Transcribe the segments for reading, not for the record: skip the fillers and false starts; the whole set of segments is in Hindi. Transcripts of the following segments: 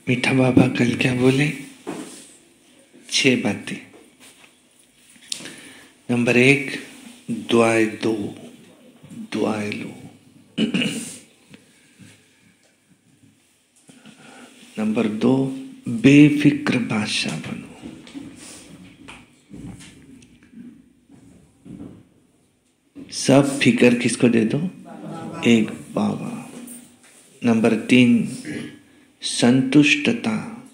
मीठा बाबा कल क्या बोले? 6 बातें। नंबर 1, दुआएं दो, दुआएं लो। नंबर 2, बेफिक्र बादशाह बनो। सब फिक्र किसको दे दो? एक बाबा। नंबर 3, संतुष्टता,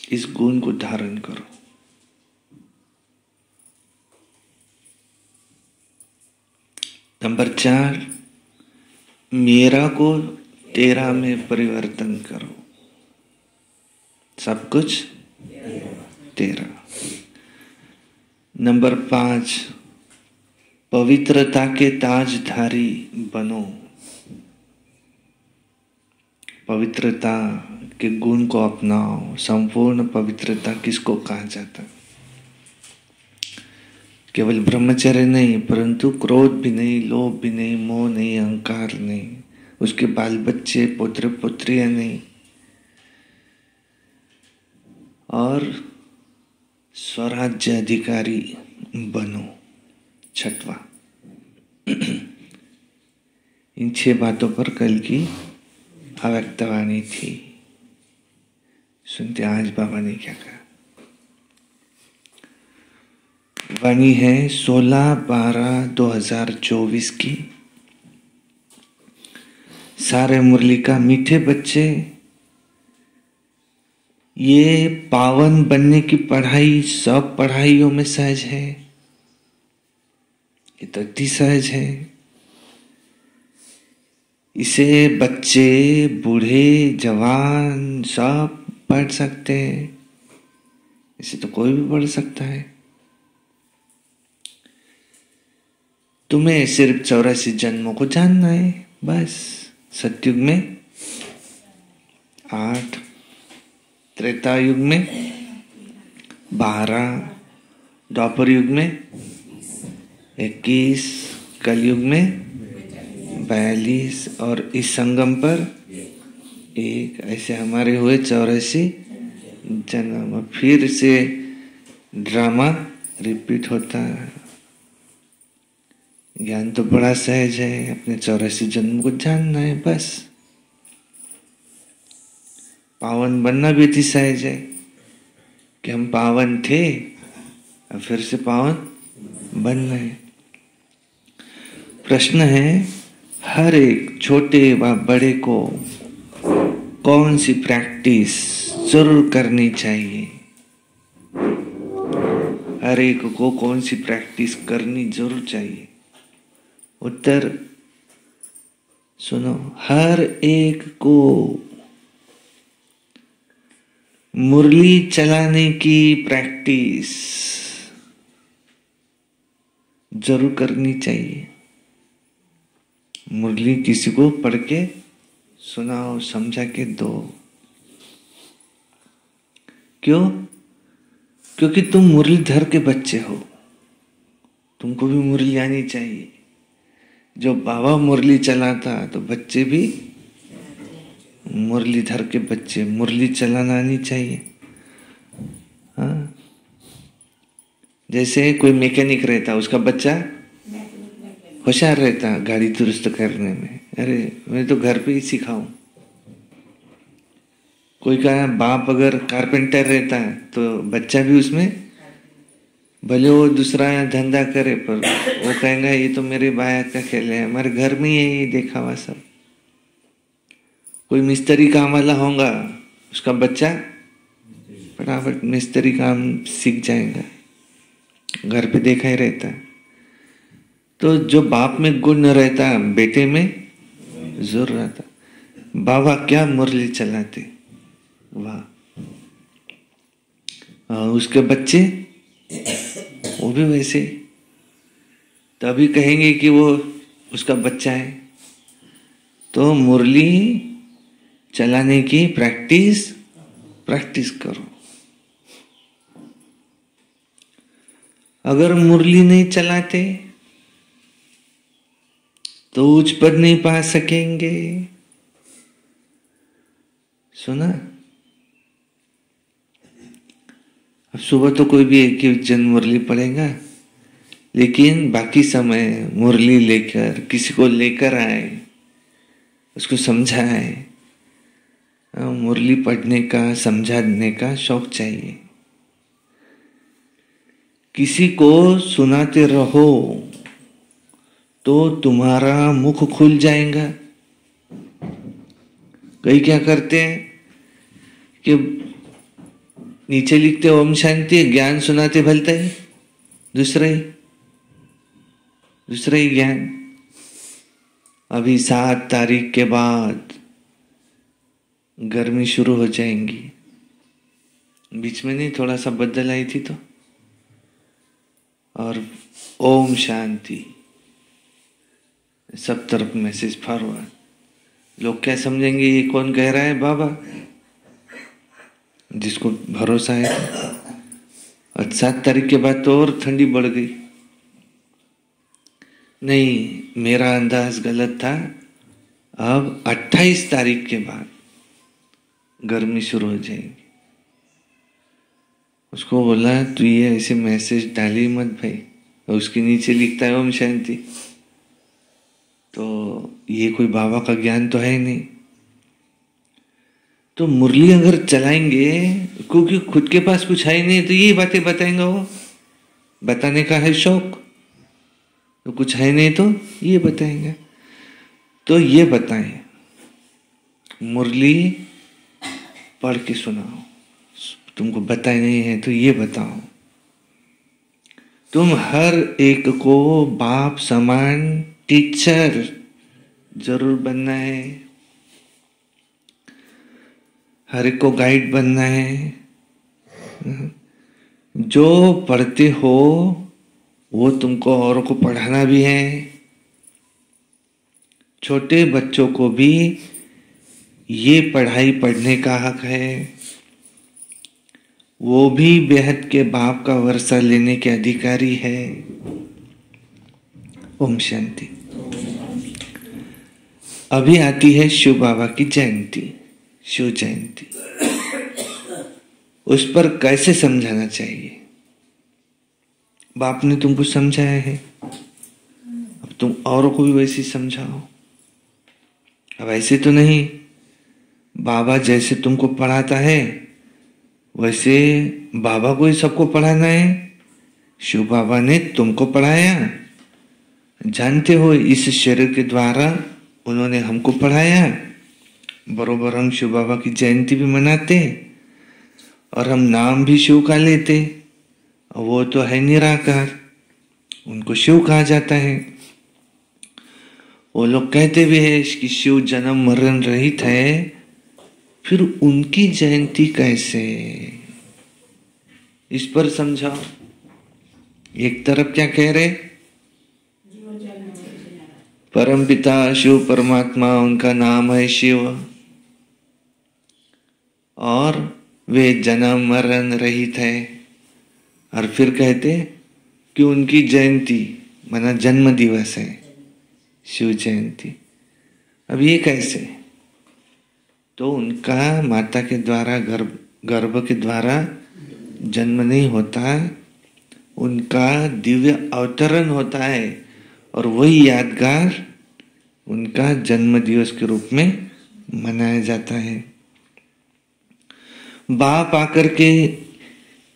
इस गुण को धारण करो। नंबर 4, मेरा को तेरा में परिवर्तन करो। सब कुछ तेरा। नंबर 5, पवित्रता के ताजधारी बनो। पवित्रता के गुण को अपनाओ। संपूर्ण पवित्रता किसको कहा जाता है? केवल ब्रह्मचर्य नहीं, परंतु क्रोध भी नहीं, लोभ भी नहीं, मोह नहीं, अहंकार नहीं, उसके बाल बच्चे पुत्र पुत्रियां नहीं, और स्वराज्य अधिकारी बनो। 6वां। इन 6 बातों पर कल की अव्यक्तवाणी थी। सुनते आज बाबा ने क्या कहा। वाणी है 16/12/2024 की। सारे मुरली का मीठे बच्चे, ये पावन बनने की पढ़ाई सब पढ़ाइयों में सहज है। ये तो अति सहज है। इसे बच्चे, बूढ़े, जवान सब पढ़ सकते हैं। इसे तो कोई भी पढ़ सकता है। तुम्हें सिर्फ 84 जन्मों को जानना है बस। सतयुग में 8, त्रेता युग में 12, द्वापर युग में 21, कलयुग में 42 और इस संगम पर 1। ऐसे हमारे हुए 84 जन्म। फिर से ड्रामा रिपीट होता है। ज्ञान तो बड़ा सहज है। अपने 84 जन्म को जानना है बस। पावन बनना भी अति सहज है कि हम पावन थे, अब फिर से पावन बनना है। प्रश्न है, हर एक छोटे व बड़े को कौन सी प्रैक्टिस जरूर करनी चाहिए? हर एक को कौन सी प्रैक्टिस करनी जरूर चाहिए? उत्तर सुनो। हर एक को मुरली चलाने की प्रैक्टिस जरूर करनी चाहिए। मुरली किसी को पढ़ के सुनाओ, समझा के दो। क्यों? क्योंकि तुम मुरलीधर के बच्चे हो। तुमको भी मुरली आनी चाहिए। जो बाबा मुरली चलाता तो बच्चे भी मुरलीधर के बच्चे, मुरली चलाना आनी चाहिए। हाँ, जैसे कोई मैकेनिक रहता, उसका बच्चा होशियार रहता गाड़ी दुरुस्त करने में। अरे मैं तो घर पे ही सिखाऊं। कोई का बाप अगर कारपेंटर रहता है तो बच्चा भी उसमें, भले वो दूसरा धंधा करे, पर वो कहेगा ये तो मेरे बाया का खेल है, हमारे घर में ही देखा हुआ सब। कोई मिस्त्री काम वाला होगा, उसका बच्चा फटाफट मिस्त्री काम सीख जाएगा, घर पे देखा ही रहता है। तो जो बाप में गुण न रहता, बेटे में जोर रहता। बाबा क्या मुरली चलाते, वाह। उसके बच्चे वो भी वैसे, तभी कहेंगे कि वो उसका बच्चा है। तो मुरली चलाने की प्रैक्टिस करो। अगर मुरली नहीं चलाते तो उच्च पद नहीं पा सकेंगे। सुना? अब सुबह तो कोई भी एक ही जन मुरली पढ़ेगा, लेकिन बाकी समय मुरली लेकर किसी को लेकर आए, उसको समझाए। मुरली पढ़ने का, समझाने का शौक चाहिए। किसी को सुनाते रहो तो तुम्हारा मुख खुल जाएगा। कई क्या करते हैं कि नीचे लिखते ओम शांति, ज्ञान सुनाते भलते ही दूसरा ही ज्ञान। अभी 7 तारीख के बाद गर्मी शुरू हो जाएंगी। बीच में नहीं थोड़ा सा बदल आई थी तो, और ओम शांति सब तरफ मैसेज फॉरवर्ड। लोग क्या समझेंगे, ये कौन कह रहा है? बाबा, जिसको भरोसा है। और 7 तारीख के बाद तो और ठंडी बढ़ गई। नहीं, मेरा अंदाज गलत था। अब 28 तारीख के बाद गर्मी शुरू हो जाएगी। उसको बोला तू ये ऐसे मैसेज डाली मत भाई, और उसके नीचे लिखता है ओम शांति, तो ये कोई बाबा का ज्ञान तो है नहीं। तो मुरली अगर चलाएंगे, क्योंकि खुद के पास कुछ है ही नहीं, तो यही बातें बताएंगे। वो बताने का है शौक, तो कुछ है नहीं तो ये बताएंगे। तो ये बताएं, मुरली पढ़ के सुनाओ। तुमको बताए नहीं है तो ये बताओ। तुम हर एक को बाप समान टीचर जरूर बनना है, हर एक को गाइड बनना है। जो पढ़ते हो वो तुमको औरों को पढ़ाना भी है। छोटे बच्चों को भी ये पढ़ाई पढ़ने का हक है। वो भी बेहद के बाप का वर्षा लेने के अधिकारी है। ओम शांति। अभी आती है शिव बाबा की जयंती, शिव जयंती। उस पर कैसे समझाना चाहिए? बाप ने तुमको समझाया है, अब तुम औरों को भी वैसे समझाओ। अब ऐसे तो नहीं, बाबा जैसे तुमको पढ़ाता है वैसे बाबा को ही सबको पढ़ाना है। शिव बाबा ने तुमको पढ़ाया, जानते हो, इस शरीर के द्वारा उन्होंने हमको पढ़ाया। बरोबर हम शिव बाबा की जयंती भी मनाते और हम नाम भी शिव का लेते। वो तो है निराकार, उनको शिव कहा जाता है। वो लोग कहते भी है कि शिव जन्म मरण रहित है, फिर उनकी जयंती कैसे? इस पर समझाओ। एक तरफ क्या कह रहे, परम पिता शिव परमात्मा, उनका नाम है शिव, और वे जन्म मरण रहित है। और फिर कहते कि उनकी जयंती माना जन्म दिवस है, शिव जयंती। अब ये कैसे? तो उनका माता के द्वारा गर्भ के द्वारा जन्म नहीं होता, उनका दिव्य अवतरण होता है, और वही यादगार उनका जन्म दिवस के रूप में मनाया जाता है। बाप आकर के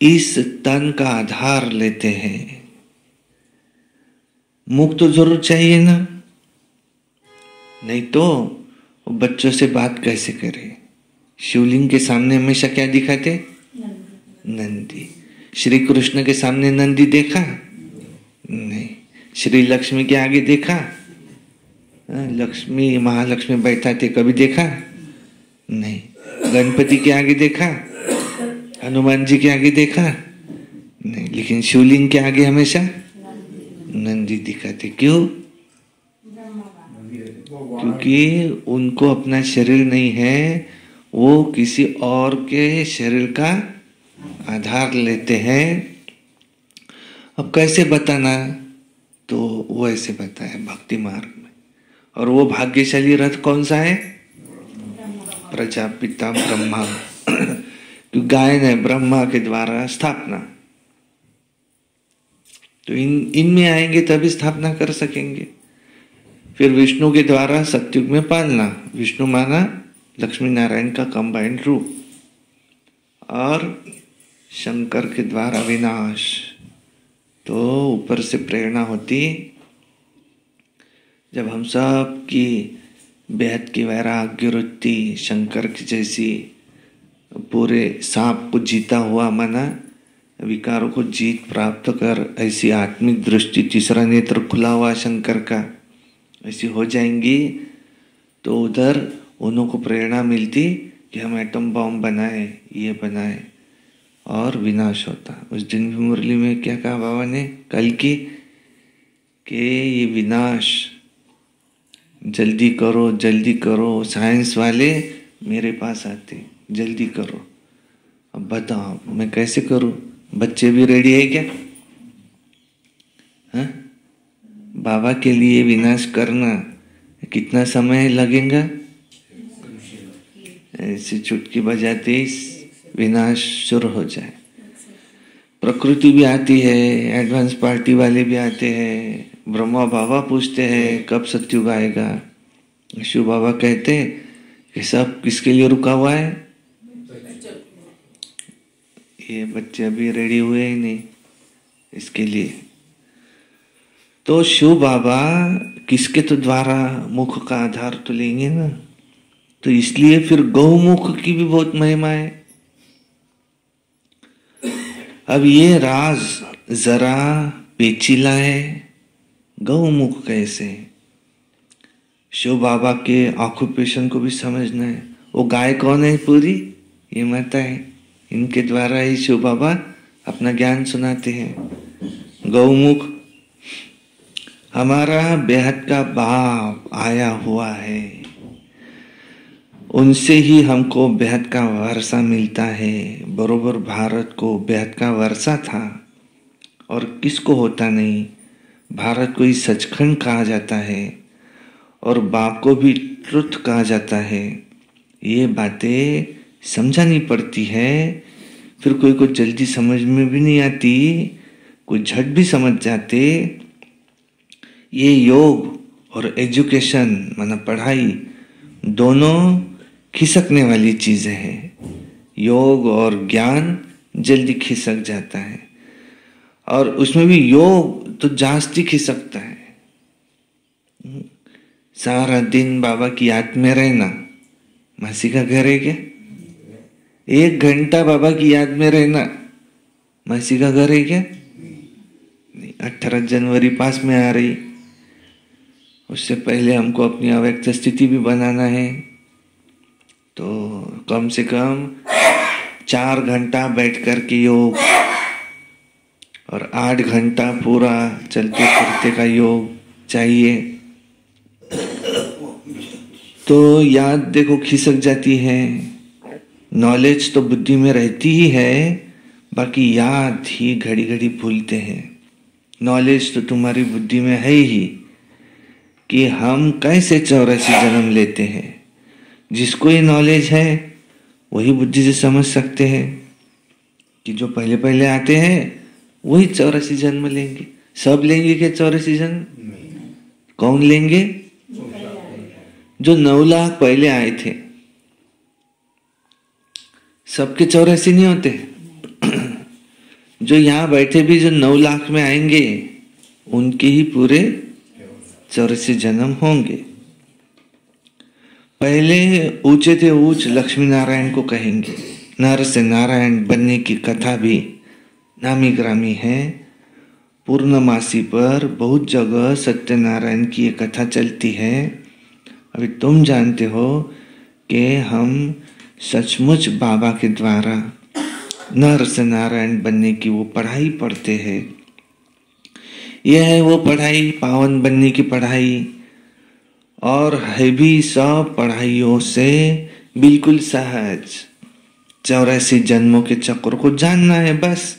इस तन का आधार लेते हैं। मुख तो जरूर चाहिए ना, नहीं तो बच्चों से बात कैसे करे? शिवलिंग के सामने हमेशा क्या दिखाते? नंदी। श्री कृष्ण के सामने नंदी देखा? नहीं। श्री लक्ष्मी के आगे देखा? लक्ष्मी महालक्ष्मी बैठा थे, कभी देखा? नहीं। गणपति के आगे देखा? हनुमान जी के आगे देखा? नहीं। लेकिन शिवलिंग के आगे हमेशा नंदी दिखाते। क्यों? क्योंकि उनको अपना शरीर नहीं है, वो किसी और के शरीर का आधार लेते हैं। अब कैसे बताना? तो वो ऐसे बताया भक्ति मार्ग में। और वो भाग्यशाली रथ कौन सा है? प्रजापिता ब्रह्मा क्योंकि गायन है ब्रह्मा के द्वारा स्थापना, तो इनमें आएंगे तभी स्थापना कर सकेंगे। फिर विष्णु के द्वारा सत्युग में पालना, विष्णु माना लक्ष्मी नारायण का कंबाइंड रूप, और शंकर के द्वारा विनाश। तो ऊपर से प्रेरणा होती जब हम सब की बेहद की वैराग्य वृत्ति शंकर की जैसी, पूरे सांप को जीता हुआ माना विकारों को जीत प्राप्त कर ऐसी आत्मिक दृष्टि, तीसरा नेत्र खुला हुआ शंकर का, ऐसी हो जाएंगी तो उधर उन्हों को प्रेरणा मिलती कि हम एटम बॉम्ब बनाए, ये बनाए, और विनाश होता। उस दिन भी मुरली में क्या कहा बाबा ने कल की, कि ये विनाश जल्दी करो जल्दी करो, साइंस वाले मेरे पास आते जल्दी करो। अब बताओ मैं कैसे करूं? बच्चे भी रेडी है क्या? हाँ, बाबा के लिए विनाश करना कितना समय लगेगा? ऐसी चुटकी बजाते ही विनाश शुरू हो जाए। प्रकृति भी आती है, एडवांस पार्टी वाले भी आते हैं, ब्रह्मा बाबा पूछते हैं कब सत्युग आएगा। शिव बाबा कहते हैं कि सब किसके लिए रुका हुआ है? ये बच्चे अभी रेडी हुए ही नहीं इसके लिए। तो शिव बाबा किसके तो द्वारा मुख का आधार तो लेंगे ना, तो इसलिए फिर गौमुख की भी बहुत महिमा है। अब ये राज जरा पेचीला है, गौमुख कैसे? शिव बाबा के ऑक्यूपेशन को भी समझना है। वो गाय कौन है पूरी? ये माता है, इनके द्वारा ही शिव बाबा अपना ज्ञान सुनाते हैं। गौमुख हमारा बेहद का बाप आया हुआ है, उनसे ही हमको बेहद का वर्षा मिलता है। बरोबर भारत को बेहद का वर्षा था, और किसको होता नहीं। भारत को ही सचखंड कहा जाता है और बाप को भी ट्रुथ कहा जाता है। ये बातें समझानी पड़ती है। फिर कोई को जल्दी समझ में भी नहीं आती, कोई झट भी समझ जाते। ये योग और एजुकेशन माना पढ़ाई दोनों खिसकने वाली चीजें हैं। योग और ज्ञान जल्दी खिसक जाता है, और उसमें भी योग तो जास्ती खिसकता है। सारा दिन बाबा की याद में रहना, मासी का घर है क्या? 1 घंटा बाबा की याद में रहना, मासी का घर है क्या? 18 जनवरी पास में आ रही, उससे पहले हमको अपनी अव्यक्त स्थिति भी बनाना है। तो कम से कम 4 घंटा बैठ कर के योग, और 8 घंटा पूरा चलते फिरते का योग चाहिए। तो याद देखो खिसक जाती है। नॉलेज तो बुद्धि में रहती ही है, बाकी याद ही घड़ी घड़ी भूलते हैं। नॉलेज तो तुम्हारी बुद्धि में है ही कि हम कैसे 84 जन्म लेते हैं। जिसको ये नॉलेज है वही बुद्धि से समझ सकते हैं कि जो पहले पहले आते हैं वही 84 जन्म लेंगे। सब लेंगे क्या 84 जन्म? कौन लेंगे? जो 9 लाख पहले आए थे। सबके 84 नहीं होते। जो यहाँ बैठे भी जो 9 लाख में आएंगे उनके ही पूरे 84 जन्म होंगे। पहले ऊंचे थे ऊंच लक्ष्मी नारायण को कहेंगे। नर से नारायण बनने की कथा भी नामी ग्रामी है। पूर्णमासी पर बहुत जगह सत्यनारायण की ये कथा चलती है। अभी तुम जानते हो कि हम सचमुच बाबा के द्वारा नर से नारायण बनने की वो पढ़ाई पढ़ते हैं। यह है वो पढ़ाई, पावन बनने की पढ़ाई, और है भी सब पढ़ाइयों से बिल्कुल सहज। 84 जन्मों के चक्र को जानना है बस।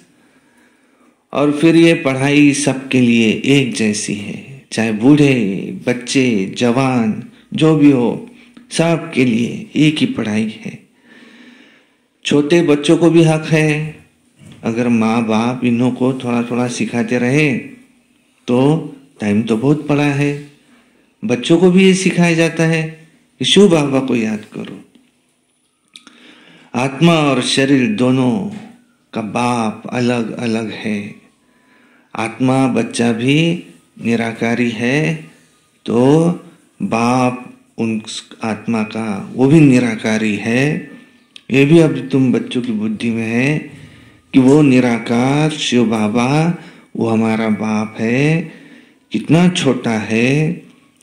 और फिर ये पढ़ाई सबके लिए एक जैसी है, चाहे बूढ़े बच्चे जवान जो भी हो, सबके लिए एक ही पढ़ाई है। छोटे बच्चों को भी हक है, अगर माँ बाप इन्हों को थोड़ा थोड़ा सिखाते रहे तो टाइम तो बहुत पड़ा है। बच्चों को भी ये सिखाया जाता है कि शिव बाबा को याद करो। आत्मा और शरीर दोनों का बाप अलग अलग है। आत्मा बच्चा भी निराकारी है तो बाप उन आत्मा का वो भी निराकारी है। ये भी अब तुम बच्चों की बुद्धि में है कि वो निराकार शिव बाबा वो हमारा बाप है। कितना छोटा है,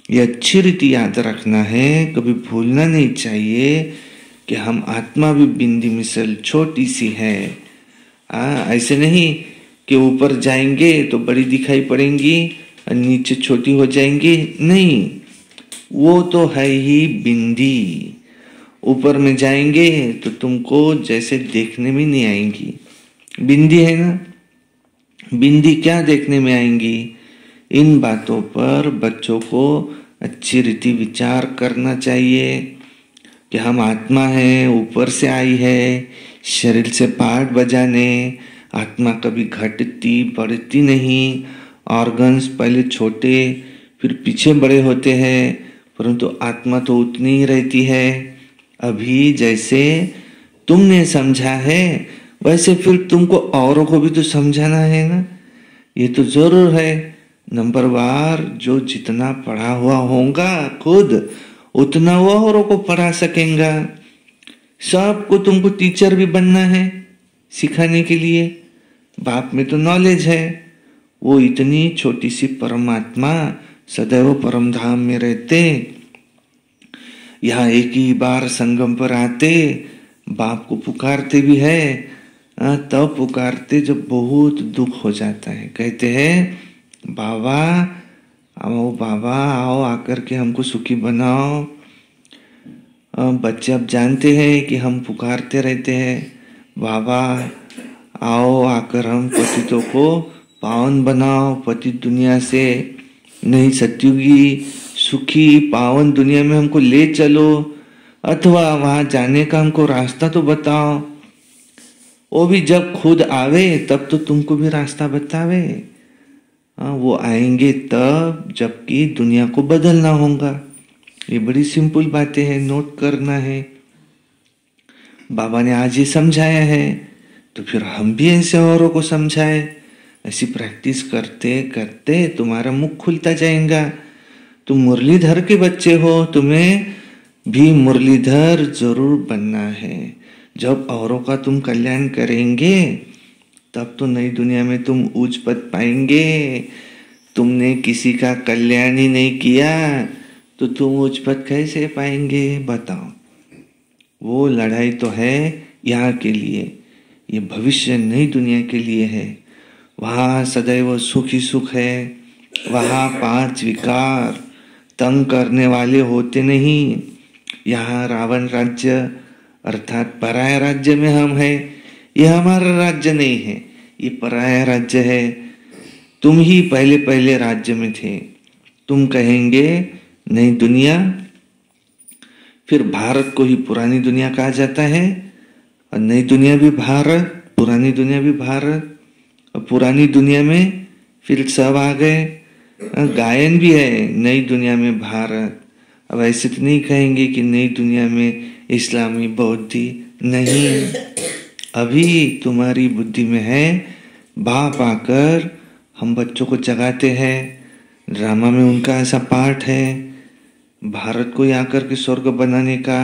ये अच्छी रीति याद रखना है, कभी भूलना नहीं चाहिए कि हम आत्मा भी बिंदी मिसल छोटी सी है। ऐसे नहीं कि ऊपर जाएंगे तो बड़ी दिखाई पड़ेंगी और नीचे छोटी हो जाएंगी, नहीं, वो तो है ही बिंदी। ऊपर में जाएंगे तो तुमको जैसे देखने में नहीं आएंगी, बिंदी है ना, बिंदी क्या देखने में आएंगी। इन बातों पर बच्चों को अच्छी रीति विचार करना चाहिए कि हम आत्मा है, ऊपर से आई है शरीर से पार्ट बजाने। आत्मा कभी घटती बढ़ती नहीं। ऑर्गन्स पहले छोटे फिर पीछे बड़े होते हैं, परंतु आत्मा तो उतनी ही रहती है। अभी जैसे तुमने समझा है वैसे फिर तुमको औरों को भी तो समझाना है ना, ये तो जरूर है। नंबर वार जो जितना पढ़ा हुआ होगा खुद उतना वो औरों को पढ़ा सकेगा। सबको तुमको टीचर भी बनना है सिखाने के लिए। बाप में तो नॉलेज है, वो इतनी छोटी सी परमात्मा सदैव परम धाम में रहते, यहाँ एक ही बार संगम पर आते, बाप को पुकारते भी है। तब पुकारते जब बहुत दुख हो जाता है, कहते हैं बाबा आओ, बाबा आओ, आकर के हमको सुखी बनाओ। बच्चे अब जानते हैं कि हम पुकारते रहते हैं, बाबा आओ, आकर हम पतितों को पावन बनाओ, पतित दुनिया से नहीं सत्युगी सुखी पावन दुनिया में हमको ले चलो, अथवा वहां जाने का हमको रास्ता तो बताओ। वो भी जब खुद आवे तब तो तुमको भी रास्ता बतावे। वो आएंगे तब जबकि दुनिया को बदलना होगा। ये बड़ी सिंपल बातें हैं, नोट करना है। बाबा ने आज ये समझाया है तो फिर हम भी ऐसे औरों को समझाए। ऐसी प्रैक्टिस करते करते तुम्हारा मुख खुलता जाएगा। तुम मुरलीधर के बच्चे हो, तुम्हें भी मुरलीधर जरूर बनना है। जब औरों का तुम कल्याण करेंगे तब तो नई दुनिया में तुम उच्च पद पाएंगे। तुमने किसी का कल्याण ही नहीं किया तो तुम उच्च पद कैसे पाएंगे बताओ। वो लड़ाई तो है यहाँ के लिए, ये भविष्य नई दुनिया के लिए है। वहाँ सदैव सुख ही सुख है। वहाँ 5 विकार तंग करने वाले होते नहीं। यहाँ रावण राज्य अर्थात पराया राज्य में हम हैं। ये हमारा राज्य नहीं है, ये पराया राज्य है। तुम ही पहले पहले राज्य में थे। तुम कहेंगे नई दुनिया, फिर भारत को ही पुरानी दुनिया कहा जाता है, और नई दुनिया भी भारत, पुरानी दुनिया भी भारत। और पुरानी दुनिया में फिर सब आ गए। गायन भी है नई दुनिया में भारत। अब ऐसे तो नहीं कहेंगे कि नई दुनिया में इस्लामी बौद्धि, नहीं। अभी तुम्हारी बुद्धि में है, बाप आकर हम बच्चों को जगाते हैं। ड्रामा में उनका ऐसा पार्ट है, भारत को आकर के स्वर्ग बनाने का।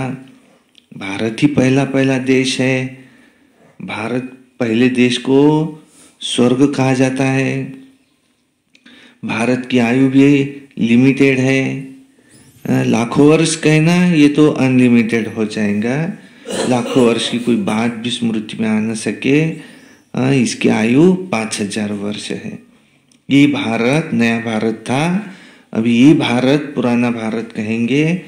भारत ही पहला पहला देश है। भारत पहले देश को स्वर्ग कहा जाता है। भारत की आयु भी लिमिटेड है। लाखों वर्ष कहना ये तो अनलिमिटेड हो जाएगा। लाखों वर्ष की कोई बात भी स्मृति में आ न सके। इसकी आयु 5000 वर्ष है। ये भारत नया भारत था, अभी ये भारत पुराना भारत कहेंगे।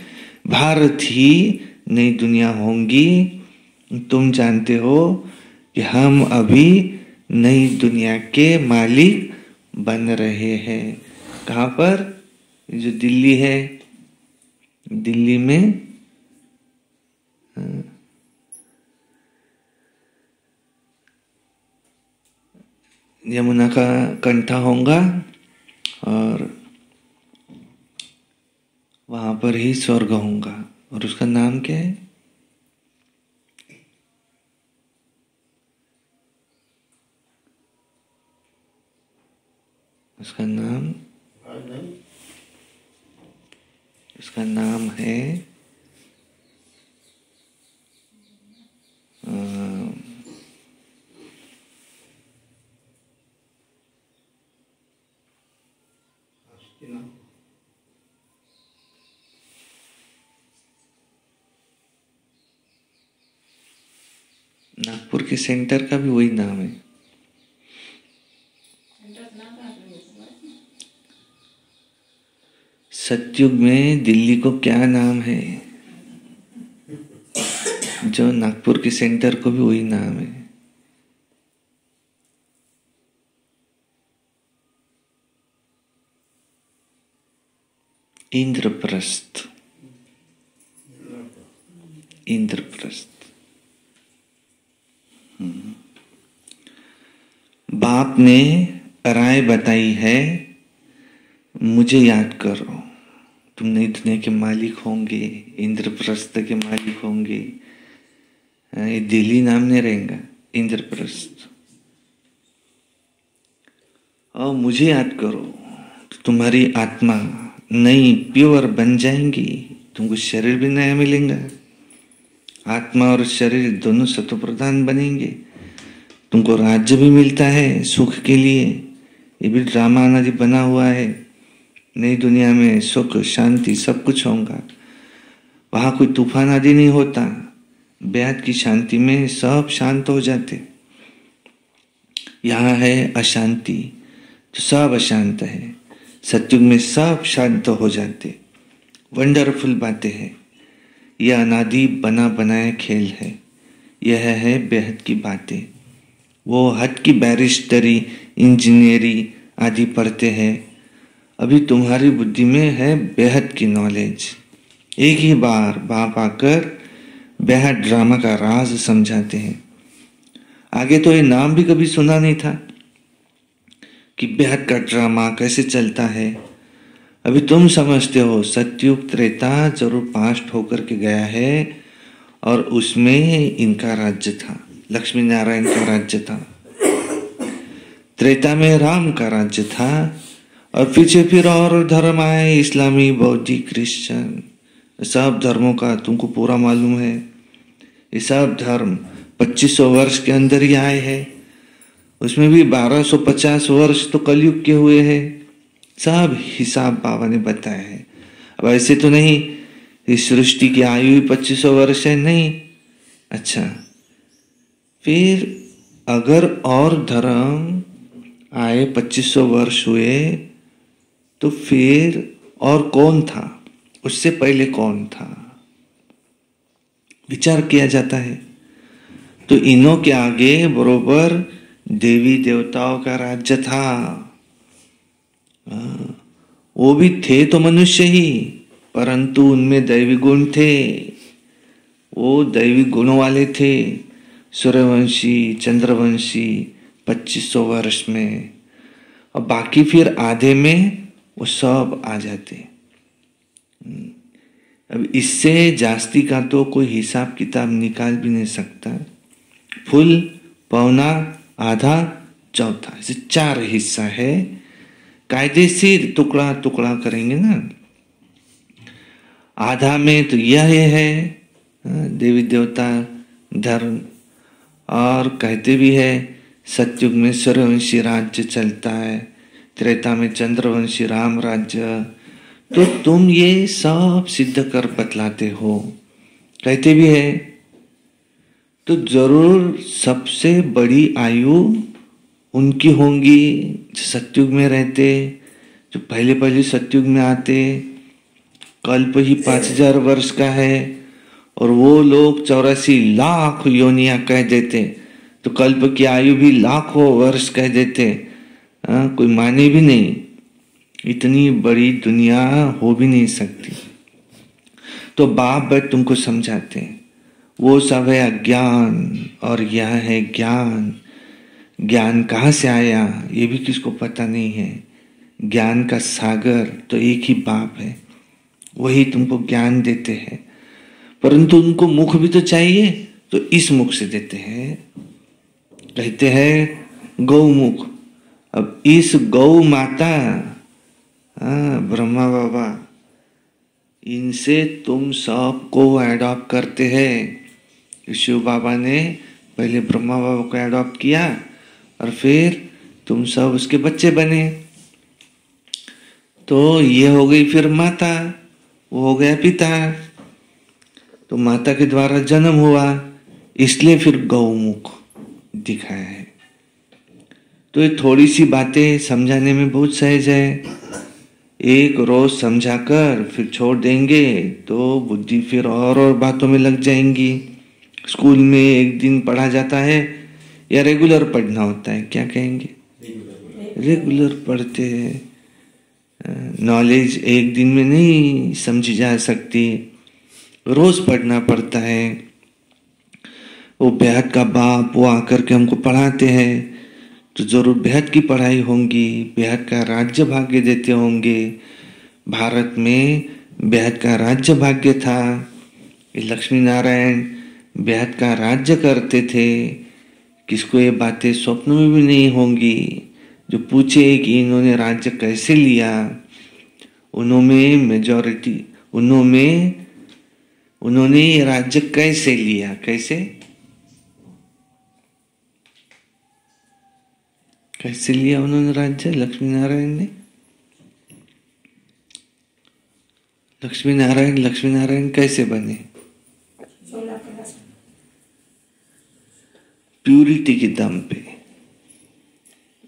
भारत ही नई दुनिया होंगी। तुम जानते हो कि हम अभी नई दुनिया के मालिक बन रहे हैं। कहाँ पर? जो दिल्ली है, दिल्ली में यमुना का कंठा होगा और वहां पर ही स्वर्ग होगा। और उसका नाम क्या है? उसका नाम है नागपुर के सेंटर का भी वही नाम है। सतयुग में दिल्ली को क्या नाम है जो नागपुर के सेंटर को भी वही नाम है? इंद्रप्रस्थ। इंद्रप्रस्थ। बाप ने राय बताई है, मुझे याद करो, तुम नई दुनिया के मालिक होंगे, इंद्रप्रस्थ के मालिक होंगे। ये दिल्ली नाम नहीं रहेगा, इंद्रप्रस्थ। और मुझे याद करो तो तुम्हारी आत्मा नई प्योर बन जाएंगी, तुमको शरीर भी नया मिलेगा, आत्मा और शरीर दोनों सत्व प्रधान बनेंगे, तुमको राज्य भी मिलता है सुख के लिए। ये भी ड्रामा आदि बना हुआ है। नई दुनिया में सुख शांति सब कुछ होगा, वहां कोई तूफान आदि नहीं होता। बेहद की शांति में सब शांत हो जाते। यहाँ है अशांति तो सब अशांत है। सतयुग में सब शांत हो जाते। वंडरफुल बातें हैं। यह अनादि बना बनाया खेल है। यह है बेहद की बातें। वो हद की बैरिस्टरी इंजीनियरी आदि पढ़ते हैं, अभी तुम्हारी बुद्धि में है बेहद की नॉलेज। एक ही बार बाप आकर बेहद ड्रामा का राज समझाते हैं। आगे तो ये नाम भी कभी सुना नहीं था कि बेहद का ड्रामा कैसे चलता है। अभी तुम समझते हो सतयुग त्रेता जरूर पास्ट होकर के गया है और उसमें इनका राज्य था, लक्ष्मी नारायण का राज्य था। त्रेता में राम का राज्य था और पीछे फिर और धर्म आए, इस्लामी, बौद्धी, क्रिश्चियन। सब धर्मों का तुमको पूरा मालूम है। ये सब धर्म 2500 वर्ष के अंदर ही आए हैं। उसमें भी 1250 वर्ष तो कलयुग के हुए हैं। सब हिसाब बाबा ने बताया है। अब ऐसे तो नहीं इस सृष्टि की आयु 2500 वर्ष है, नहीं। अच्छा, फिर अगर और धर्म आए 2500 वर्ष हुए तो फिर और कौन था, उससे पहले कौन था, विचार किया जाता है। तो इन्हों के आगे बरोबर देवी देवताओं का राज्य था। वो भी थे तो मनुष्य ही, परंतु उनमें दैवी गुण थे। वो दैवी गुणों वाले थे। सूर्यवंशी, चंद्रवंशी 2500 वर्ष में, और बाकी फिर आधे में वो सब आ जाते। अब इससे जास्ती का तो कोई हिसाब किताब निकाल भी नहीं सकता। फुल, पौना, आधा, चौथा, ऐसे 4 हिस्सा है। कायदेशीर टुकड़ा टुकड़ा करेंगे ना। आधा में तो यह है देवी देवता धर्म, और कहते भी है सतयुग में सूर्यवंशी राज्य चलता है, त्रेता में चंद्रवंशी राम राज्य। तो तुम ये सब सिद्ध कर बतलाते हो, कहते भी है। तो जरूर सबसे बड़ी आयु उनकी होंगी जो सतयुग में रहते, जो पहले पहले सतयुग में आते। कल्प ही 5000 वर्ष का है और वो लोग 84 लाख योनियां कह देते, तो कल्प की आयु भी लाखों वर्ष कह देते। कोई माने भी नहीं, इतनी बड़ी दुनिया हो भी नहीं सकती। तो बाप बट तुमको समझाते हैं वो सब है अज्ञान और यह है ज्ञान। ज्ञान कहाँ से आया ये भी किसको पता नहीं है। ज्ञान का सागर तो एक ही बाप है, वही तुमको ज्ञान देते हैं, परंतु उनको मुख भी तो चाहिए, तो इस मुख से देते हैं, कहते हैं गौमुख। अब इस गौ माता, ब्रह्मा बाबा, इनसे तुम सबको एडॉप्ट करते हैं। शिव बाबा ने पहले ब्रह्मा बाबा को एडॉप्ट किया और फिर तुम सब उसके बच्चे बने। तो ये हो गई फिर माता, वो हो गया पिता। तो माता के द्वारा जन्म हुआ, इसलिए फिर गौमुख दिखाया है। तो ये थोड़ी सी बातें समझाने में बहुत सहज है। एक रोज समझाकर फिर छोड़ देंगे तो बुद्धि फिर और बातों में लग जाएंगी। स्कूल में एक दिन पढ़ा जाता है या रेगुलर पढ़ना होता है, क्या कहेंगे? रेगुलर पढ़ते हैं। नॉलेज एक दिन में नहीं समझी जा सकती, रोज पढ़ना पड़ता है। वो बेहद का बाप वो आकर के हमको पढ़ाते हैं, तो जरूर बेहद की पढ़ाई होंगी, बेहद का राज्य भाग्य देते होंगे। भारत में बेहद का राज्य भाग्य था, लक्ष्मी नारायण बेहद का राज्य करते थे। किसको ये बातें स्वप्न में भी नहीं होंगी जो पूछे कि इन्होंने राज्य कैसे लिया। उन्होंने मेजॉरिटी, उन्होंने ये राज्य कैसे लिया, कैसे लिया उन्होंने राज्य? लक्ष्मी नारायण कैसे बने? प्यूरिटी के दम पे।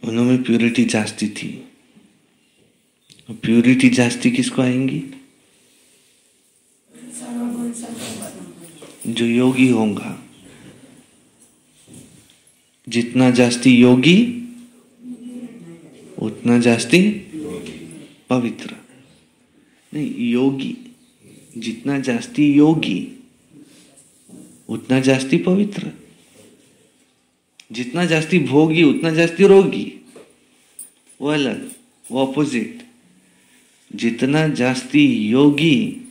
उन्होंने प्यूरिटी जास्ती थी। प्यूरिटी जास्ती किसको आएंगी? जो योगी होगा। जितना जास्ती योगी उतना जास्ती पवित्र। नहीं, योगी जितना जास्ती योगी उतना जास्ती पवित्र। जितना जास्ती भोगी उतना जास्ती रोगी, वो अलग, वो ऑपोजिट। जितना जास्ती योगी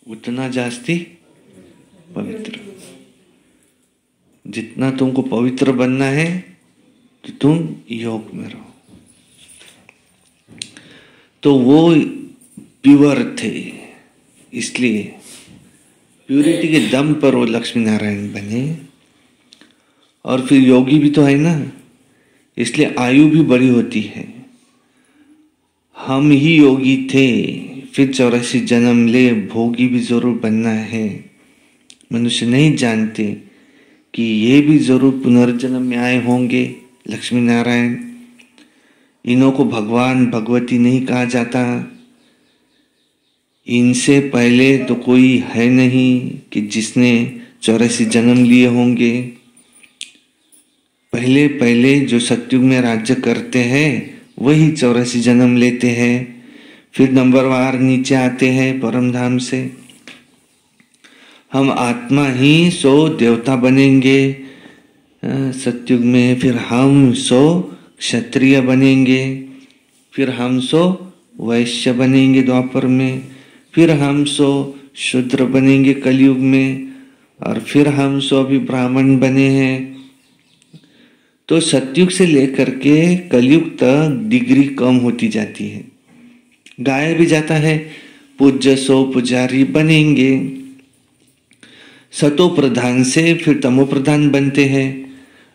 उतना जास्ती पवित्र। जितना तुमको पवित्र बनना है तो तुम योग में रहो। तो वो प्योर थे, इसलिए प्यूरिटी के दम पर वो लक्ष्मी नारायण बने। और फिर योगी भी तो है ना, इसलिए आयु भी बड़ी होती है। हम ही योगी थे, फिर 84 जन्म ले, भोगी भी जरूर बनना है। मनुष्य नहीं जानते कि ये भी जरूर पुनर्जन्म में आए होंगे लक्ष्मी नारायण। इन्हों को भगवान भगवती नहीं कहा जाता। इनसे पहले तो कोई है नहीं कि जिसने 84 जन्म लिए होंगे। पहले पहले जो सतयुग में राज्य करते हैं वही 84 जन्म लेते हैं, फिर नंबरवार नीचे आते हैं परम धाम से। हम आत्मा ही सो देवता बनेंगे सतयुग में, फिर हम सो क्षत्रिय बनेंगे, फिर हम सो वैश्य बनेंगे द्वापर में, फिर हम सो शूद्र बनेंगे कलयुग में, और फिर हम सो अभी ब्राह्मण बने हैं। तो सतयुग से लेकर के कलयुग तक डिग्री कम होती जाती है, गाया भी जाता है। पूज्य सो पुजारी बनेंगे, सतो प्रधान से फिर तमो प्रधान बनते हैं।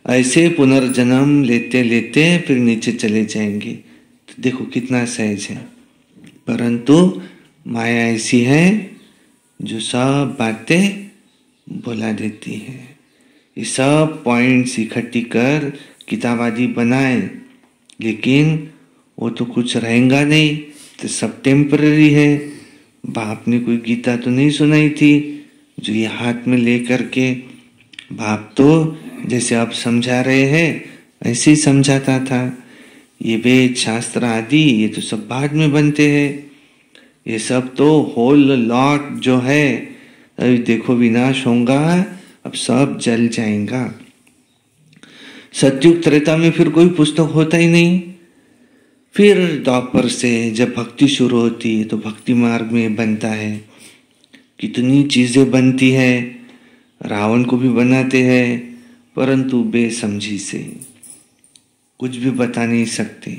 ऐसे पुनर्जन्म लेते लेते फिर नीचे चले जाएंगे। तो देखो कितना सहज है, परंतु माया ऐसी है जो सब बातें बुला देती है। ये सब पॉइंट्स इकट्ठी कर किताब आदि बनाए, लेकिन वो तो कुछ रहेगा नहीं, तो सब टेम्पररी है। बाप ने कोई गीता तो नहीं सुनाई थी जो ये हाथ में ले करके, बाप तो जैसे आप समझा रहे हैं ऐसे ही समझाता था। ये वेद शास्त्र आदि ये तो सब बाद में बनते हैं, ये सब तो होल लॉट जो है अभी देखो विनाश होगा, अब सब जल जाएगा। सतयुग त्रेता में फिर कोई पुस्तक होता ही नहीं। फिर द्वापर से जब भक्ति शुरू होती है तो भक्ति मार्ग में बनता है, कितनी चीजें बनती है, रावण को भी बनाते हैं, परंतु बेसमझी से कुछ भी बता नहीं सकते।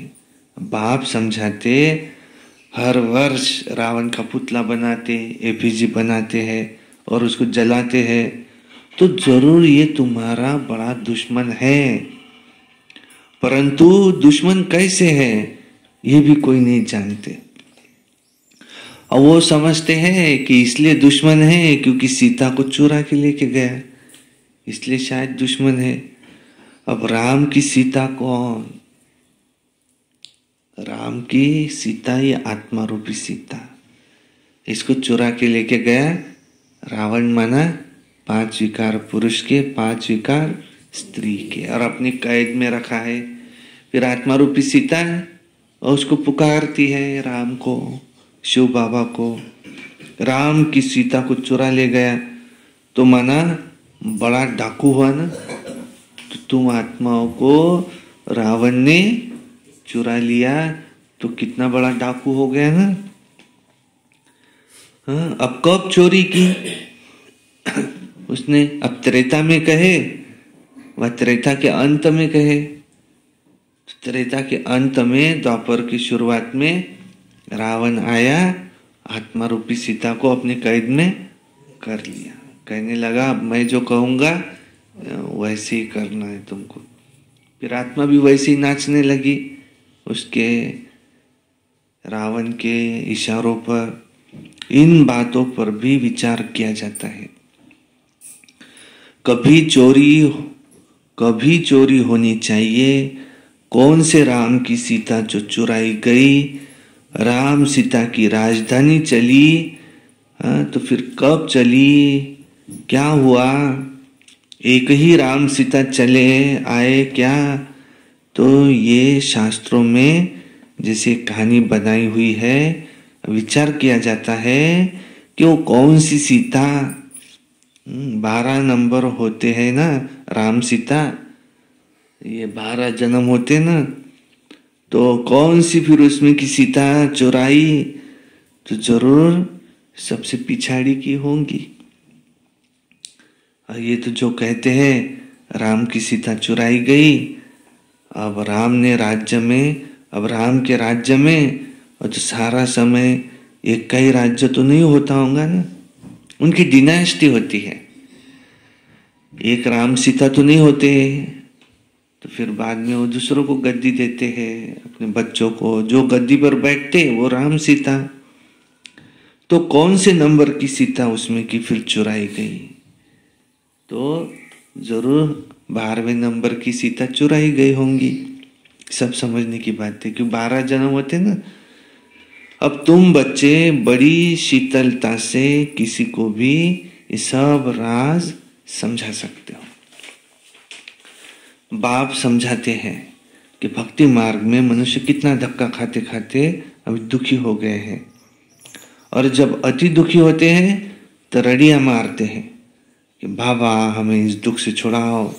बाप समझाते, हर वर्ष रावण का पुतला बनाते, एफिजी बनाते हैं और उसको जलाते हैं, तो जरूर ये तुम्हारा बड़ा दुश्मन है, परंतु दुश्मन कैसे है ये भी कोई नहीं जानते। और वो समझते हैं कि इसलिए दुश्मन है क्योंकि सीता को चुरा के लेके गया, इसलिए शायद दुश्मन है। अब राम की सीता कौन? राम की सीता ये आत्मा रूपी सीता, इसको चुरा के लेके गया रावण। माना 5 विकार पुरुष के, 5 विकार स्त्री के, और अपनी कैद में रखा है। फिर आत्मा रूपी सीता है और उसको पुकारती है राम को, शिव बाबा को। राम की सीता को चुरा ले गया तो माना बड़ा डाकू हुआ ना। तो तुम आत्माओं को रावण ने चुरा लिया तो कितना बड़ा डाकू हो गया ना। हाँ, अब कब चोरी की उसने? अब त्रेता में कहे वह त्रेता के अंत में कहे। त्रेता के अंत में, द्वापर की शुरुआत में रावण आया, आत्मा रूपी सीता को अपनी कैद में कर लिया। कहने लगा मैं जो कहूंगा वैसे ही करना है तुमको। फिर आत्मा भी वैसे ही नाचने लगी उसके, रावण के इशारों पर। इन बातों पर भी विचार किया जाता है। कभी चोरी होनी चाहिए। कौन से राम की सीता जो चुराई गई? राम सीता की राजधानी चली। तो फिर कब चली, क्या हुआ? एक ही राम सीता चले आए क्या? तो ये शास्त्रों में जैसे कहानी बनाई हुई है, विचार किया जाता है कि वो कौन सी सीता। 12 नंबर होते हैं ना राम सीता, ये 12 जन्म होते ना, तो कौन सी फिर उसमें की सीता चुराई? तो जरूर सबसे पिछाड़ी की होंगी। ये तो जो कहते हैं राम की सीता चुराई गई, अब राम ने राज्य में, अब राम के राज्य में, और तो सारा समय एक का ही राज्य तो नहीं होता होगा ना, उनकी डिनास्टी होती है, एक राम सीता तो नहीं होते। तो फिर बाद में वो दूसरों को गद्दी देते हैं, अपने बच्चों को, जो गद्दी पर बैठते वो राम सीता। तो कौन से नंबर की सीता उसमें की फिर चुराई गई? तो जरूर 12वें नंबर की सीता चुराई गई होंगी। सब समझने की बात है, क्यों 12 जन्म होते ना। अब तुम बच्चे बड़ी शीतलता से किसी को भी ये सब राज समझा सकते हो। बाप समझाते हैं कि भक्ति मार्ग में मनुष्य कितना धक्का खाते खाते अभी दुखी हो गए हैं, और जब अति दुखी होते हैं तो रड़ियां मारते हैं कि बाबा हमें इस दुख से छुड़ाओ।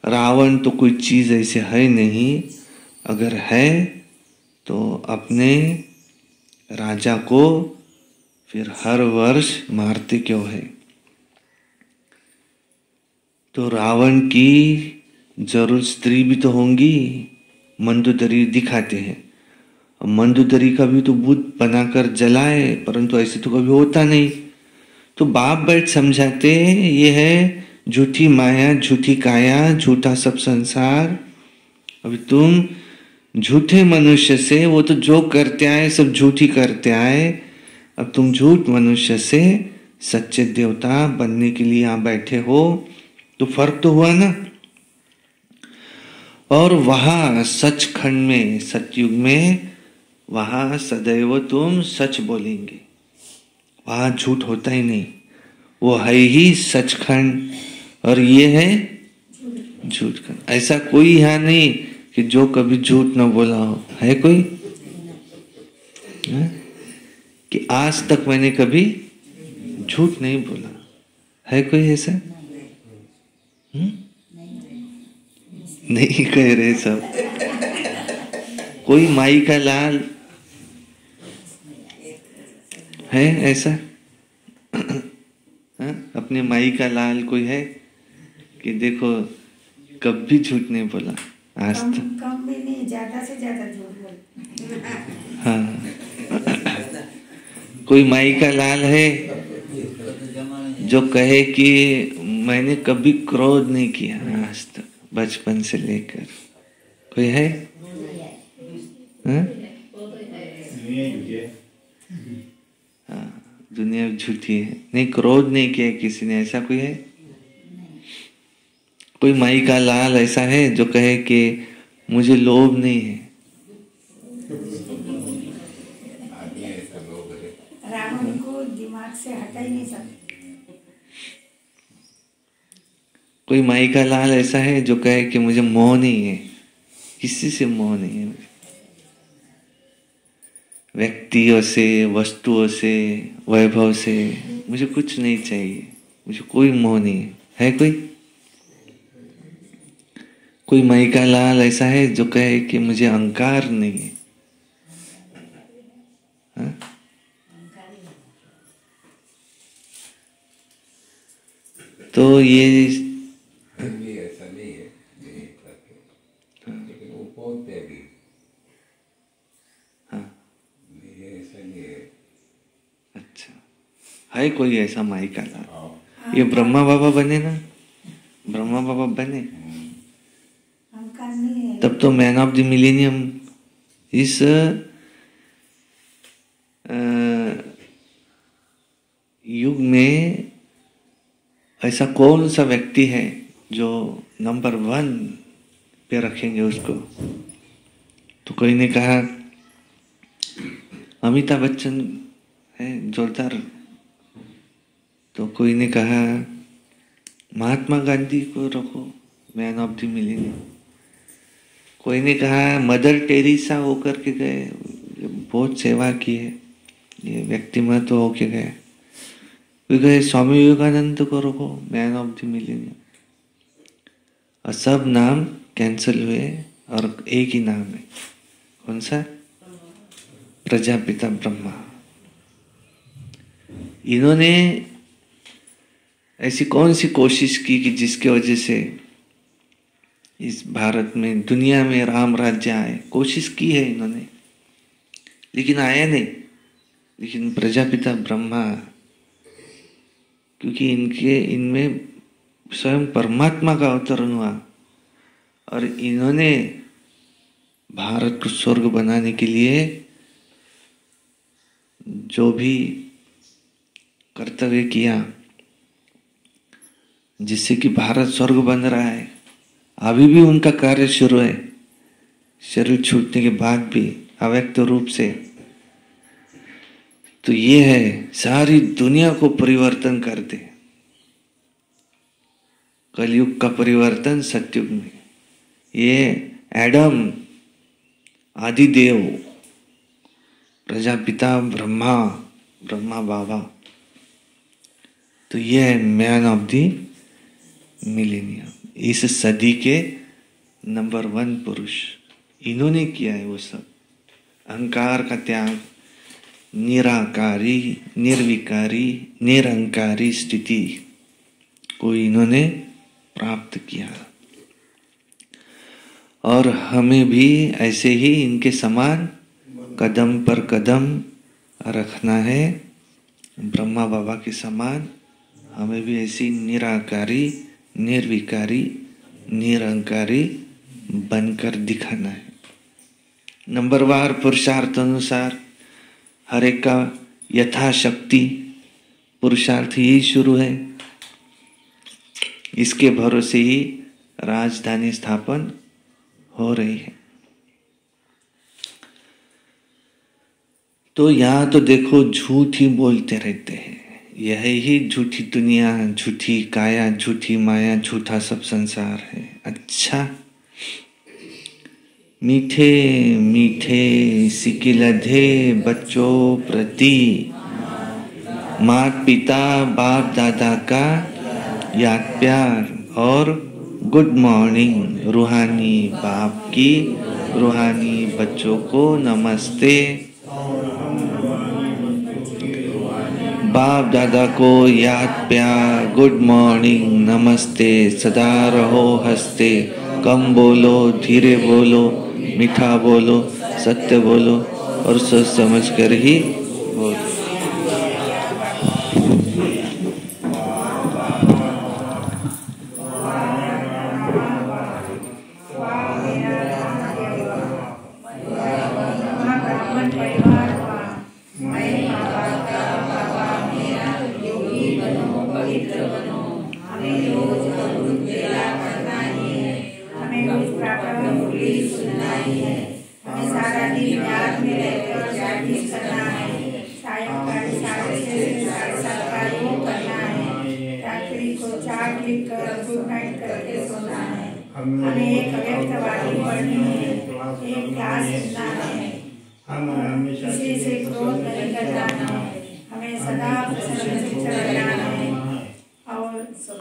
रावण तो कोई चीज ऐसे है नहीं, अगर है तो अपने राजा को फिर हर वर्ष मारते क्यों है? तो रावण की जरूर स्त्री भी तो होंगी, मंदोदरी दिखाते हैं। मंदोदरी का भी तो भूत बनाकर जलाए, परंतु ऐसे तो कभी होता नहीं। तो बाप बैठ समझाते, ये है झूठी माया, झूठी काया, झूठा सब संसार। अभी तुम झूठे मनुष्य से, वो तो जो करते आए सब झूठी करते आए, अब तुम झूठ मनुष्य से सच्चे देवता बनने के लिए यहाँ बैठे हो, तो फर्क तो हुआ ना। और वहां सचखंड में, सतयुग में, वहां सदैव तुम सच बोलेंगे, वहां झूठ होता ही नहीं, वो है ही सचखंड, और ये है झूठ खंड। ऐसा कोई यहाँ नहीं कि जो कभी झूठ न बोला हो, है कोई? है? कि आज तक मैंने कभी झूठ नहीं बोला, है कोई ऐसा? नहीं कह रहे सब। कोई माई का लाल है ऐसा? अपने माई का लाल कोई है कि देखो कभी झूठ नहीं बोला आज तक? कम भी नहीं, ज्यादा से ज्यादा झूठ बोल। हाँ। कोई माई का लाल है जो कहे कि मैंने कभी क्रोध नहीं किया आज तक बचपन से लेकर? कोई है? हाँ, दुनिया झूठी है। नहीं, क्रोध नहीं किया किसी ने, ऐसा कोई है? कोई माई का लाल ऐसा है जो कहे कि मुझे लोभ नहीं है? रावण को दिमाग से हटा ही नहीं सकते। कोई माई का लाल ऐसा है जो कहे कि मुझे मोह नहीं है, किसी से मोह नहीं है, व्यक्तियों से, वस्तुओं से, वैभव से मुझे कुछ नहीं चाहिए, मुझे कोई मोह नहीं है? है कोई? कोई माई का लाल ऐसा है जो कहे कि मुझे अहंकार नहीं है? हाँ? तो ये ऐसा नहीं है, लेकिन वो बोलते भी। हाँ, ये ऐसा नहीं है। अच्छा, है कोई ऐसा माई का लाल? ये ब्रह्मा बाबा बने ना, ब्रह्मा बाबा बने तब तो मैन ऑफ द मिलेनियम इस युग में ऐसा कौन सा व्यक्ति है जो नंबर 1 पे रखेंगे उसको? तो कोई ने कहा अमिताभ बच्चन है जोरदार, तो कोई ने कहा महात्मा गांधी को रखो मैन ऑफ द मिलेनियम, कोई ने कहा मदर टेरेसा होकर के गए, बहुत सेवा की है, ये व्यक्तिमत्व होके गए, कोई कहे स्वामी विवेकानंद को रखो मैन ऑफ द मिलेनियम, और सब नाम कैंसिल हुए और एक ही नाम है, कौन सा? प्रजापिता ब्रह्मा। इन्होंने ऐसी कौन सी कोशिश की कि जिसके वजह से इस भारत में, दुनिया में राम राज्य आए? कोशिश की है इन्होंने, लेकिन आया नहीं। लेकिन प्रजापिता ब्रह्मा, क्योंकि इनमें स्वयं परमात्मा का अवतरण हुआ और इन्होंने भारत को स्वर्ग बनाने के लिए जो भी कर्तव्य किया, जिससे कि भारत स्वर्ग बन रहा है, अभी भी उनका कार्य शुरू है, शरीर छूटने के बाद भी अव्यक्त रूप से। तो ये है सारी दुनिया को परिवर्तन कर दे, कलयुग का परिवर्तन सतयुग में। ये एडम आदिदेव, प्रजापिता ब्रह्मा, ब्रह्मा बाबा, तो ये है मैन ऑफ द मिलेनियम, इस सदी के नंबर 1 पुरुष। इन्होंने किया है वो सब, अहंकार का त्याग, निराकारी, निर्विकारी, निरंकारी स्थिति को इन्होंने प्राप्त किया। और हमें भी ऐसे ही इनके समान कदम पर कदम रखना है, ब्रह्मा बाबा के समान हमें भी ऐसी निराकारी, निर्विकारी, निरंकारी बनकर दिखाना है। नंबरवार पुरुषार्थ अनुसार हर एक का यथाशक्ति पुरुषार्थ यही शुरू है, इसके भरोसे ही राजधानी स्थापन हो रही है। तो यहाँ तो देखो झूठ ही बोलते रहते हैं, यही ही झूठी दुनिया, झूठी काया, झूठी माया, झूठा सब संसार है। अच्छा, मीठे मीठे सिकिलधे बच्चों प्रति माता पिता बाप दादा का याद प्यार और गुड मॉर्निंग रूहानी बाप की रूहानी बच्चों को नमस्ते। बाप दादा को याद प्यार गुड मॉर्निंग नमस्ते। सदा रहो हंसते, कम बोलो धीरे बोलो, मीठा बोलो, सत्य बोलो और सोच समझ कर ही बोलो।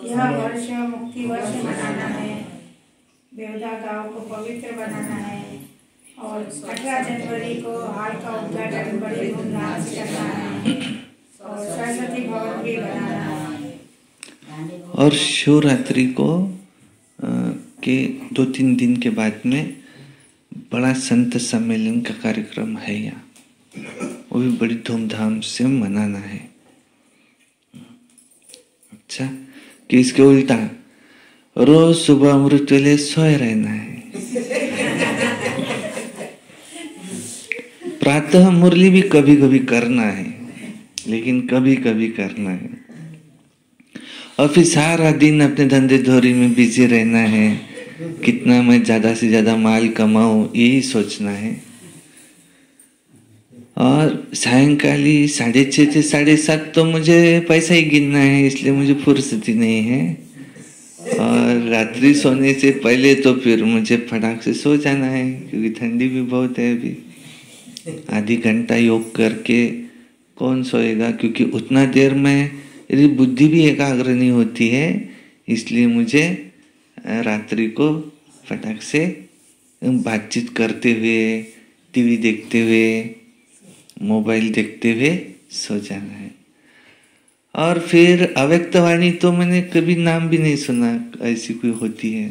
यह वर्ष मुक्ति वर्ष मनाना है, बेवदा गांव को पवित्र बनाना है और 18 जनवरी को हाल का उद्घाटन बड़े धूमधाम से करना है और सरस्वती भवन भी बनाना है। और शिवरात्रि को के 2-3 दिन के बाद में बड़ा संत सम्मेलन का कार्यक्रम है यहाँ, वो भी बड़ी धूमधाम से मनाना है। अच्छा, कि इसके उल्टा रोज सुबह अमृत वेले सोए रहना है। प्रातः मुरली भी कभी कभी करना है, लेकिन कभी कभी करना है। और फिर सारा दिन अपने धंधे धोरी में बिजी रहना है, कितना मैं ज्यादा से ज्यादा माल कमाऊं यही सोचना है। और सायंकाली 6:30 से 7:30 तो मुझे पैसा ही गिनना है, इसलिए मुझे फुर्सती नहीं है। और रात्रि सोने से पहले तो फिर मुझे फटाक से सो जाना है, क्योंकि ठंडी भी बहुत है अभी। आधी घंटा योग करके कौन सोएगा, क्योंकि उतना देर में मेरी बुद्धि भी एकाग्र नहीं होती है, इसलिए मुझे रात्रि को फटाक से बातचीत करते हुए, टीवी देखते हुए, मोबाइल देखते हुए सो जाना है। और फिर अव्यक्त वाणी तो मैंने कभी नाम भी नहीं सुना ऐसी कोई होती है,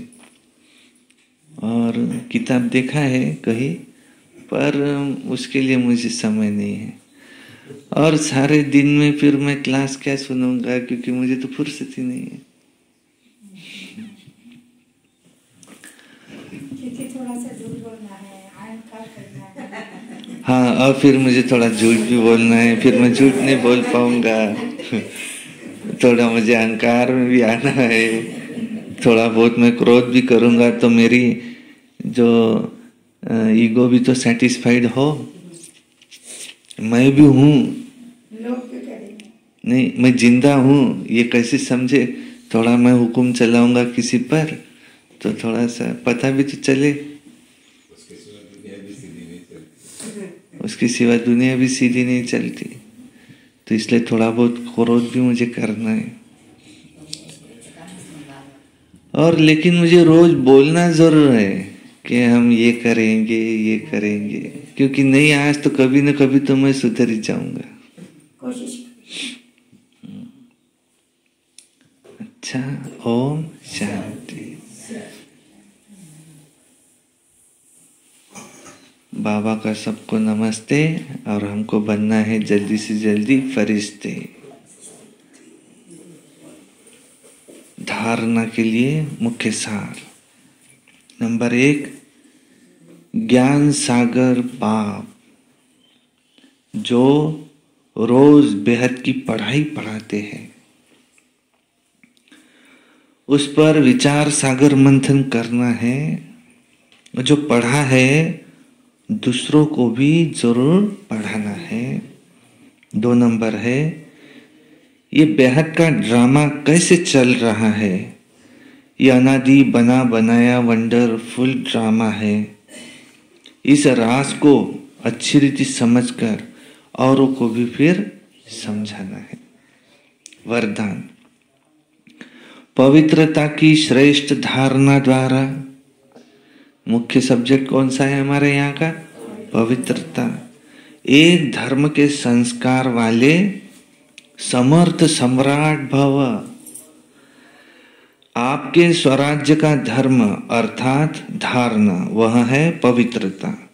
और किताब देखा है कहीं, पर उसके लिए मुझे समय नहीं है। और सारे दिन में फिर मैं क्लास क्या सुनूंगा, क्योंकि मुझे तो फुर्सत ही नहीं है। थोड़ा सा झूठ बोलना है, अहंकार करना है। हाँ, और फिर मुझे थोड़ा झूठ भी बोलना है, फिर मैं झूठ नहीं बोल पाऊंगा। थोड़ा मुझे अहंकार में भी आना है, थोड़ा बहुत मैं क्रोध भी करूंगा तो मेरी जो ईगो भी तो सेटिस्फाइड हो। मैं भी हूँ, नहीं मैं जिंदा हूँ ये कैसे समझे। थोड़ा मैं हुक्म चलाऊंगा किसी पर तो थोड़ा सा पता भी तो चले, उसकी सिवा दुनिया भी सीधी नहीं चलती। तो इसलिए थोड़ा बहुत क्रोध भी मुझे करना है। और लेकिन मुझे रोज बोलना जरूर है कि हम ये करेंगे ये करेंगे, क्योंकि नहीं आज तो कभी न कभी तो मैं सुधर ही जाऊंगा। अच्छा, ओम शांति। बाबा का सबको नमस्ते। और हमको बनना है जल्दी से जल्दी फरिश्ते। धारणा के लिए मुख्य सार। नंबर 1, ज्ञान सागर बाप जो रोज बेहद की पढ़ाई पढ़ाते हैं, उस पर विचार सागर मंथन करना है। जो पढ़ा है दूसरों को भी जरूर पढ़ाना है। 2 नंबर है, ये बेहद का ड्रामा कैसे चल रहा है। ये अनादि बना बनाया वंडरफुल ड्रामा है। इस राज को अच्छी रीति समझकर औरों को भी फिर समझाना है। वरदान, पवित्रता की श्रेष्ठ धारणा द्वारा, मुख्य सब्जेक्ट कौन सा है हमारे यहाँ का? पवित्रता। एक धर्म के संस्कार वाले समर्थ सम्राट भव। आपके स्वराज्य का धर्म अर्थात धारणा वह है पवित्रता।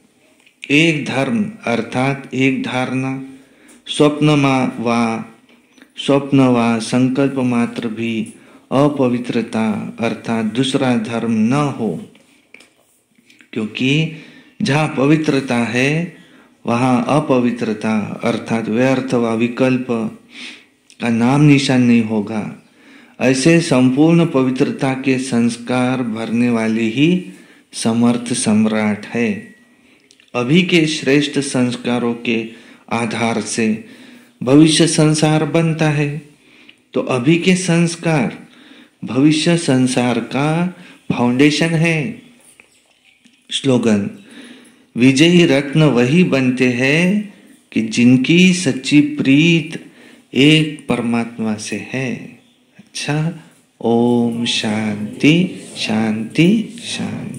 एक धर्म अर्थात एक धारणा, स्वप्न व संकल्प मात्र भी अपवित्रता अर्थात दूसरा धर्म न हो, क्योंकि जहाँ पवित्रता है वहाँ अपवित्रता अर्थात व्यर्थ व विकल्प का नाम निशान नहीं होगा। ऐसे संपूर्ण पवित्रता के संस्कार भरने वाले ही समर्थ सम्राट है। अभी के श्रेष्ठ संस्कारों के आधार से भविष्य संसार बनता है। तो अभी के संस्कार भविष्य संसार का फाउंडेशन है। स्लोगन, विजयी रत्न वही बनते हैं कि जिनकी सच्ची प्रीत एक परमात्मा से है। अच्छा, ओम शांति शांति शांति।